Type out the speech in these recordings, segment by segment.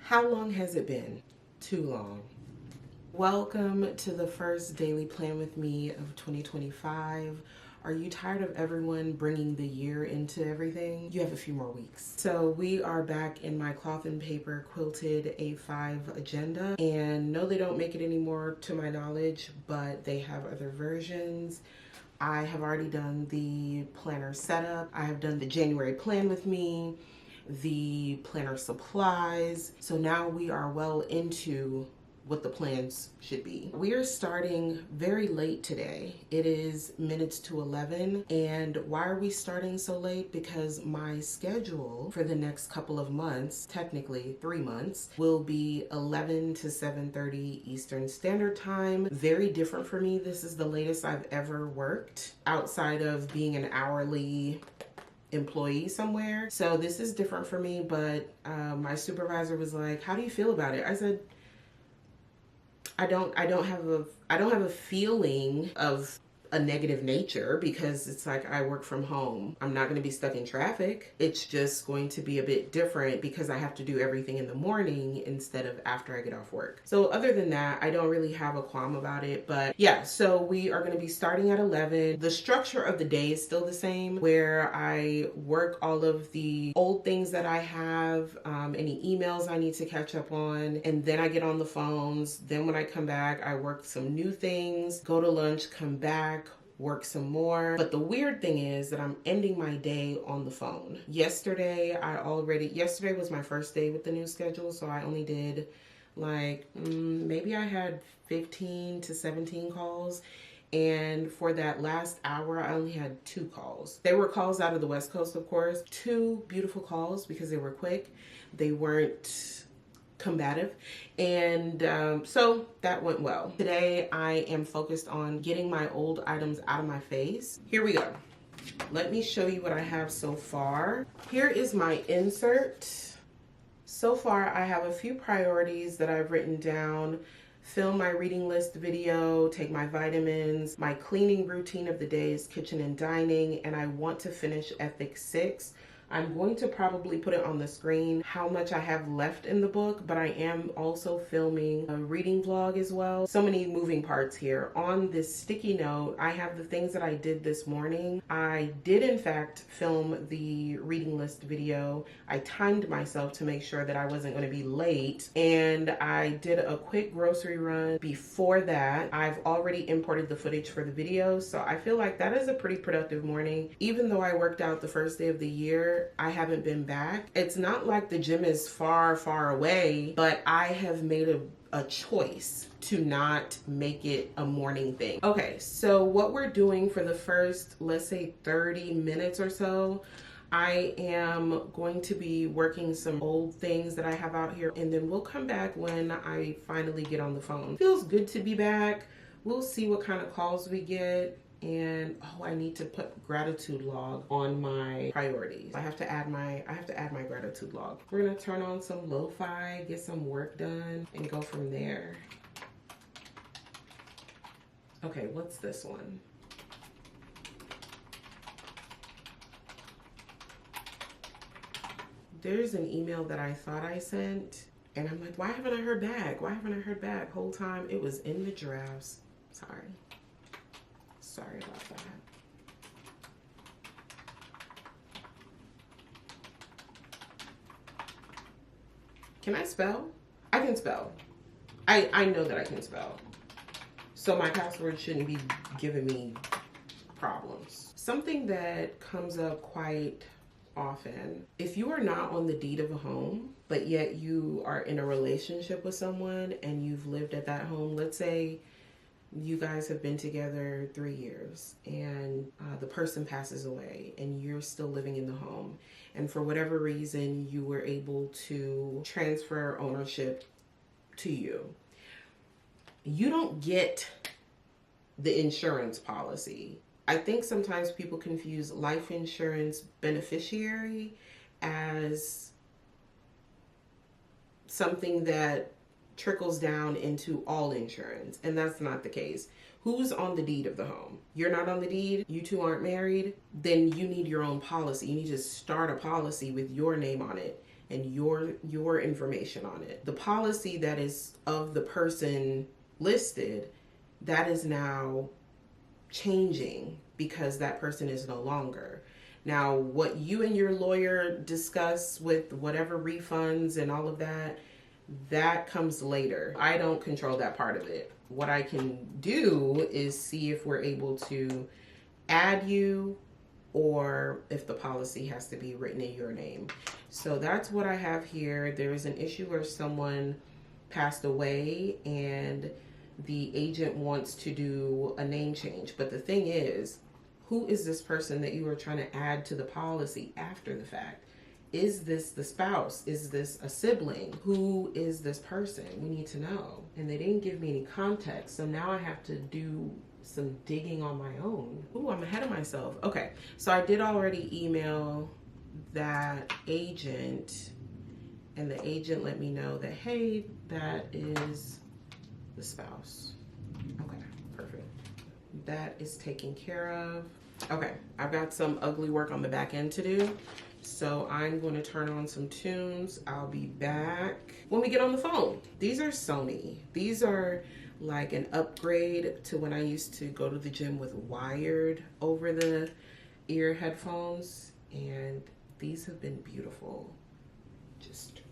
How long has it been? Too long. Welcome to the first daily plan with me of 2025. Are you tired of everyone bringing the year into everything? You have a few more weeks. So we are back in my cloth and paper quilted A5 agenda. And no, they don't make it anymore to my knowledge, but they have other versions. I have already done the planner setup. I have done the January plan with me, the planner supplies. So now we are well into what the plans should be. We are starting very late today. It is minutes to 11. And why are we starting so late? Because my schedule for the next couple of months, technically 3 months, will be 11 to 7:30 Eastern Standard Time. Very different for me. This is the latest I've ever worked outside of being an hourly employee somewhere. So this is different for me, but my supervisor was like, "How do you feel about it?" I said, I don't have a feeling of a negative nature because it's like I work from home. I'm not going to be stuck in traffic. It's just going to be a bit different because I have to do everything in the morning instead of after I get off work. So other than that, I don't really have a qualm about it. But yeah, so we are going to be starting at 11. The structure of the day is still the same, where I work all of the old things that I have, any emails I need to catch up on, and then I get on the phones. Then when I come back, I work some new things, go to lunch, come back, work some more. But the weird thing is that I'm ending my day on the phone. Yesterday was my first day with the new schedule, so I only did maybe I had 15 to 17 calls. And for that last hour, I only had 2 calls. They were calls out of the West Coast, of course. 2 beautiful calls because they were quick. They weren't combative, and so that went well. Today I am focused on getting my old items out of my face. Here we go. Let me show you what I have so far. Here is my insert. So far I have a few priorities that I've written down: film my reading list video, take my vitamins, my cleaning routine of the day is kitchen and dining, and I want to finish Ethics 6. I'm going to probably put it on the screen how much I have left in the book, but I am also filming a reading vlog as well. So many moving parts here. On this sticky note, I have the things that I did this morning. I did in fact film the reading list video. I timed myself to make sure that I wasn't going to be late, and I did a quick grocery run before that. I've already imported the footage for the video, so I feel like that is a pretty productive morning. Even though I worked out the first day of the year, I haven't been back. It's not like the gym is far, far away, but I have made a choice to not make it a morning thing. Okay, so what we're doing for the first, let's say 30 minutes or so, I am going to be working some old things that I have out here, and then we'll come back when I finally get on the phone. Feels good to be back. We'll see what kind of calls we get. And I need to put gratitude log on my priorities. I have to add my gratitude log. We're gonna turn on some lo-fi, get some work done, and go from there. Okay, what's this one? There's an email that I thought I sent, and I'm like, why haven't I heard back? Why haven't I heard back? Whole time it was in the drafts. Sorry about that. Can I spell? I can spell. I know that I can spell. So my password shouldn't be giving me problems. Something that comes up quite often: if you are not on the deed of a home, but yet you are in a relationship with someone and you've lived at that home, let's say you guys have been together 3 years and the person passes away and you're still living in the home, and for whatever reason you were able to transfer ownership to you. You don't get the insurance policy. I think sometimes people confuse life insurance beneficiary as something that trickles down into all insurance, and that's not the case. Who's on the deed of the home? You're not on the deed, you two aren't married, then you need your own policy. You need to start a policy with your name on it. and your information on it. The policy that is of the person listed, that is now changing because that person is no longer. Now, what you and your lawyer discuss with whatever refunds and all of that, that comes later. I don't control that part of it. What I can do is see if we're able to add you or if the policy has to be written in your name. So that's what I have here. There is an issue where someone passed away and the agent wants to do a name change. But the thing is, who is this person that you are trying to add to the policy after the fact? Is this the spouse? Is this a sibling? Who is this person? We need to know. And they didn't give me any context. So now I have to do some digging on my own. Ooh, I'm ahead of myself. Okay, so I did already email that agent, and the agent let me know that, hey, that is the spouse. Okay, perfect. That is taken care of. Okay, I've got some ugly work on the back end to do. So I'm going to turn on some tunes. I'll be back when we get on the phone. These are Sony. These are like an upgrade to when I used to go to the gym with wired over the ear headphones. And these have been beautiful. Just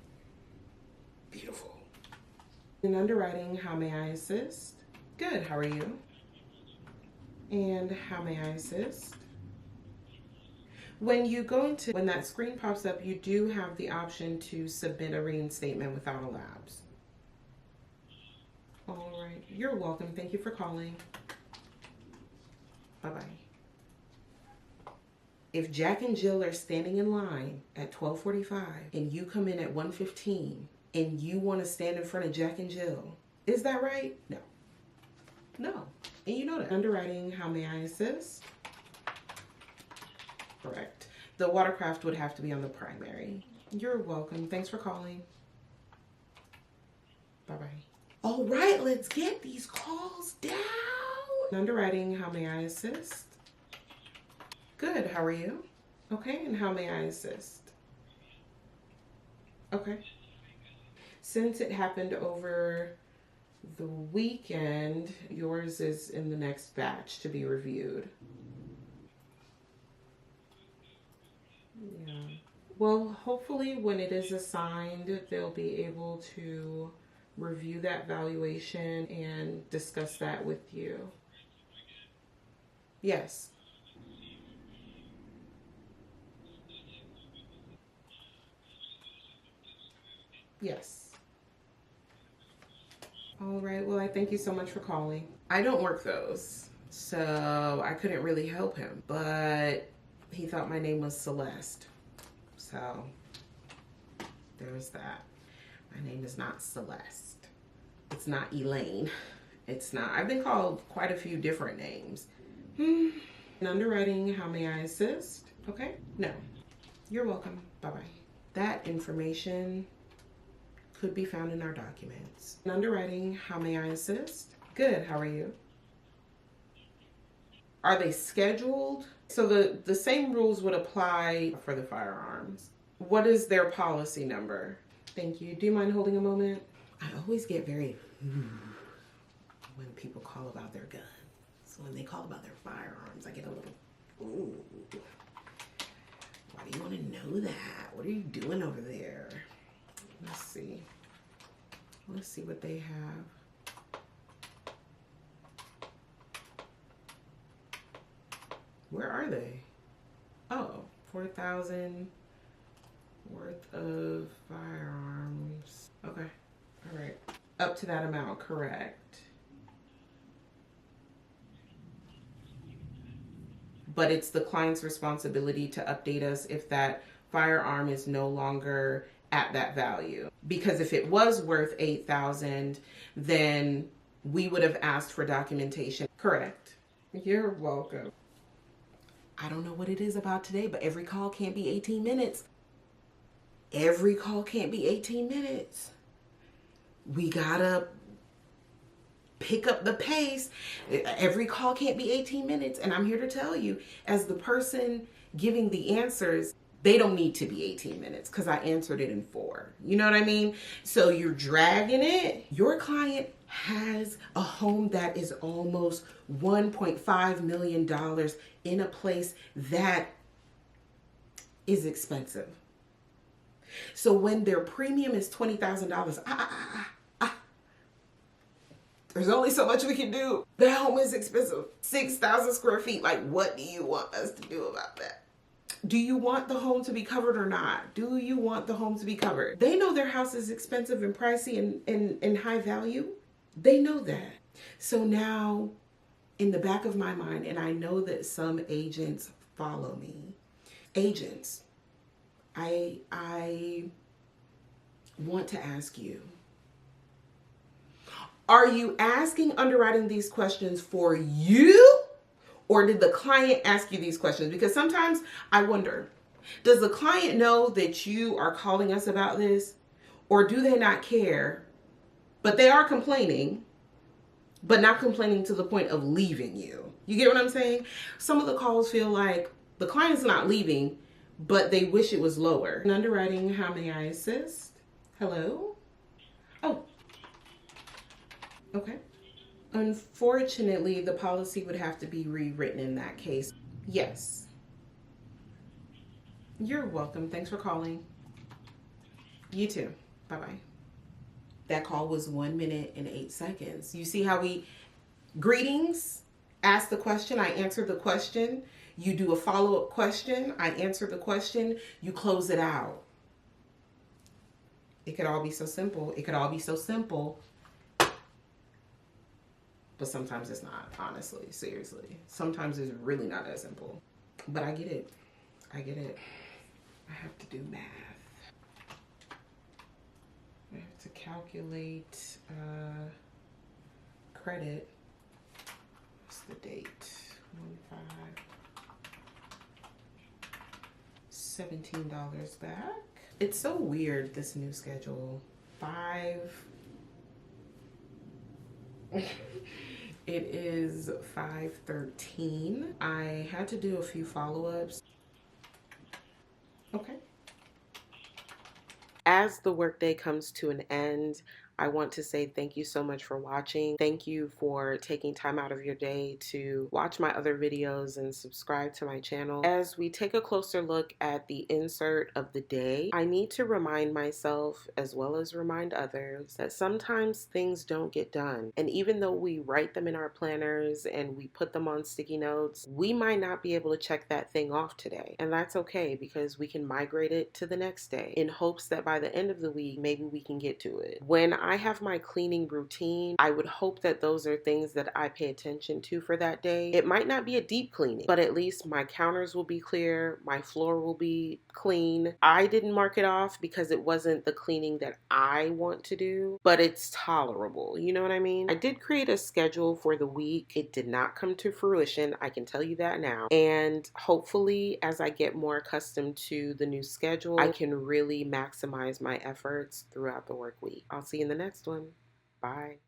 beautiful. In underwriting, how may I assist? Good, how are you? And how may I assist? When that screen pops up, you do have the option to submit a reinstatement without a lapse. All right, you're welcome. Thank you for calling. Bye-bye. If Jack and Jill are standing in line at 12:45 and you come in at 1:15 and you want to stand in front of Jack and Jill, is that right? No. No. And you know that. Underwriting, how may I assist? Correct. The watercraft would have to be on the primary. You're welcome. Thanks for calling. Bye-bye. All right, let's get these calls down. Underwriting, how may I assist? Good, how are you? Okay, and how may I assist? Okay. Since it happened over the weekend, yours is in the next batch to be reviewed. Yeah. Well, hopefully when it is assigned, they'll be able to review that valuation and discuss that with you. Yes. Yes. All right. Well, I thank you so much for calling. I don't work those, so I couldn't really help him, but he thought my name was Celeste. So there's that. My name is not Celeste. It's not Elaine. It's not. I've been called quite a few different names. In underwriting, how may I assist? Okay. No. You're welcome. Bye-bye. That information could be found in our documents. In underwriting, how may I assist? Good. How are you? Are they scheduled? So the same rules would apply for the firearms. What is their policy number? Thank you. Do you mind holding a moment? I always get very when people call about their guns. So when they call about their firearms, I get a little ooh. Why do you want to know that? What are you doing over there? Let's see. Let's see what they have. Where are they? Oh, 4,000 worth of firearms. Okay. All right. Up to that amount, correct. But it's the client's responsibility to update us if that firearm is no longer at that value. Because if it was worth 8,000, then we would have asked for documentation. Correct. You're welcome. I don't know what it is about today, but every call can't be 18 minutes. Every call can't be 18 minutes. We gotta pick up the pace. Every call can't be 18 minutes. And I'm here to tell you, as the person giving the answers, they don't need to be 18 minutes because I answered it in 4. You know what I mean? So you're dragging it. Your client has a home that is almost $1.5 million in a place that is expensive. So when their premium is $20,000, there's only so much we can do. The home is expensive. 6,000 square feet. Like, what do you want us to do about that? Do you want the home to be covered or not? Do you want the home to be covered? They know their house is expensive and pricey and high value. They know that. So now, in the back of my mind, and I know that some agents follow me. Agents, I want to ask you, are you asking underwriting these questions for you, or did the client ask you these questions? Because sometimes I wonder, does the client know that you are calling us about this, or do they not care, but they are complaining, but not complaining to the point of leaving you? You get what I'm saying? Some of the calls feel like the client's not leaving, but they wish it was lower. In underwriting, how may I assist? Hello? Oh, okay. Unfortunately, the policy would have to be rewritten in that case. Yes. You're welcome. Thanks for calling. You too. Bye bye. That call was 1 minute and 8 seconds. You see how we greetings, ask the question, I answer the question. You do a follow-up question, I answer the question, you close it out. It could all be so simple. It could all be so simple. But sometimes it's not, honestly, seriously. Sometimes it's really not that simple. But I get it. I get it. I have to do math. I have to calculate credit. What's the date? 1/5. $17 back. It's so weird, this new schedule. 5. It is 5:13. I had to do a few follow-ups. Okay. As the workday comes to an end, I want to say thank you so much for watching. Thank you for taking time out of your day to watch my other videos and subscribe to my channel. As we take a closer look at the insert of the day, I need to remind myself, as well as remind others, that sometimes things don't get done. And even though we write them in our planners and we put them on sticky notes, we might not be able to check that thing off today. And that's okay, because we can migrate it to the next day in hopes that by the end of the week, maybe we can get to it. When I have my cleaning routine, I would hope that those are things that I pay attention to for that day. It might not be a deep cleaning, but at least my counters will be clear, my floor will be clean. I didn't mark it off because it wasn't the cleaning that I want to do, but it's tolerable. You know what I mean? I did create a schedule for the week. It did not come to fruition, I can tell you that now. And hopefully, as I get more accustomed to the new schedule, I can really maximize my efforts throughout the work week. I'll see you in the next one. Bye.